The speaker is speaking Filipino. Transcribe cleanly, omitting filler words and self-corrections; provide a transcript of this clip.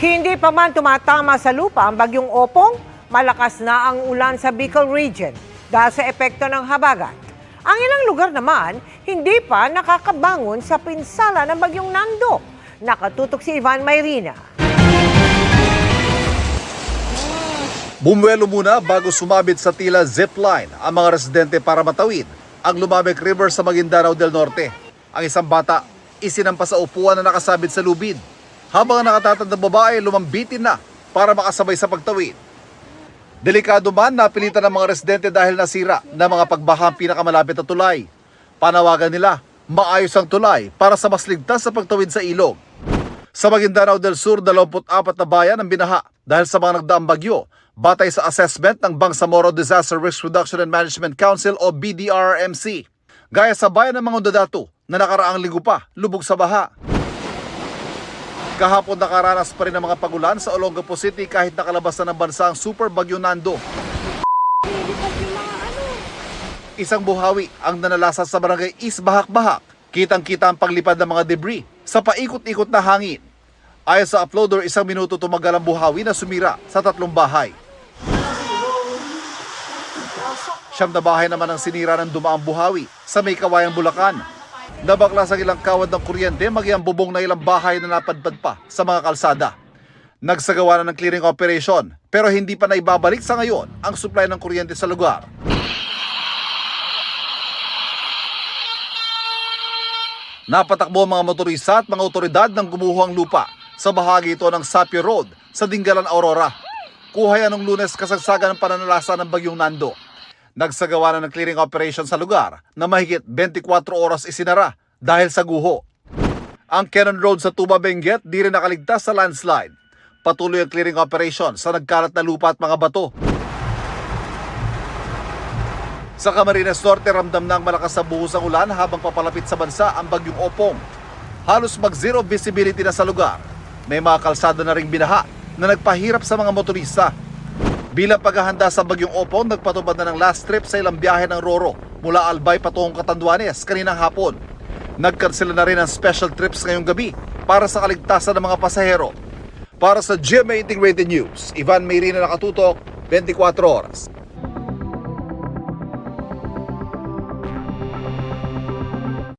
Hindi pa man tumatama sa lupa ang bagyong Opong, malakas na ang ulan sa Bicol Region dahil sa epekto ng habagat. Ang ilang lugar naman, hindi pa nakakabangon sa pinsala ng bagyong Nando. Nakatutok si Ivan Mayrina. Bumuelo muna bago sumabit sa tila zipline ang mga residente para matawid ang Lumamec River sa Maguindanao del Norte. Ang isang bata isinampas sa upuan na nakasabit sa lubid, habang ang nakatatandang babae lumambitin na para makasabay sa pagtawid. Delikado man napilitan ng mga residente dahil nasira na mga pagbaha ang pinakamalapit na tulay. Panawagan nila, maayos ang tulay para sa mas ligtas sa pagtawid sa ilog. Sa Maguindanao del Sur, 24 na bayan ang binaha dahil sa mga nagdaang bagyo, batay sa assessment ng Bangsamoro Disaster Risk Reduction and Management Council o BDRRMC. Gaya sa bayan ng Mangudadato na nakaraang linggo pa lubog sa baha. Kahapon nakaranas pa rin ng mga pagulan sa Olongapo City kahit nakalabas na ng bansa ang Super Bagyo Nando. Isang buhawi ang nanalasa sa barangay East Bahak-Bahak. Kitang-kita ang paglipad ng mga debris sa paikot-ikot na hangin. Ayon sa uploader, 1 minuto tumagal ang buhawi na sumira sa 3 bahay. 9 na bahay naman ang sinira ng dumaang buhawi sa May Kawayan, Bulacan. Nabaklas ang ilang kawad ng kuryente, maging ang bubong na ilang bahay na napadpad pa sa mga kalsada. Nagsagawa na ng clearing operation pero hindi pa naibabalik sa ngayon ang supply ng kuryente sa lugar. Napatakbo ang mga motorista at mga otoridad ng gumuho ang lupa sa bahagi ito ng Sapio Road sa Dingalan, Aurora. Kuha yan ng Lunes kasagsagan ng pananalasa ng bagyong Nando. Nagsagawa na ng clearing operation sa lugar na mahigit 24 oras isinara dahil sa guho. Ang Cannon Road sa Tuba, Benguet di rin nakaligtas sa landslide. Patuloy ang clearing operation sa nagkalat na lupa at mga bato. Sa Camarines Norte, ramdam na ang malakas na buhos ng ulan habang papalapit sa bansa ang bagyong Opong. Halos mag-zero visibility na sa lugar. May mga kalsada na ring binaha na nagpahirap sa mga motorista. Bilang paghahanda sa bagyong Opong, nagpatupad na ng last trip sa ilang biyahe ng Roro mula Albay patungong Catanduanes kaninang hapon. Nagkansela na rin ang special trips ngayong gabi para sa kaligtasan ng mga pasahero. Para sa GMA Integrated News, Ivan Mayrina, nakatutok, 24 oras.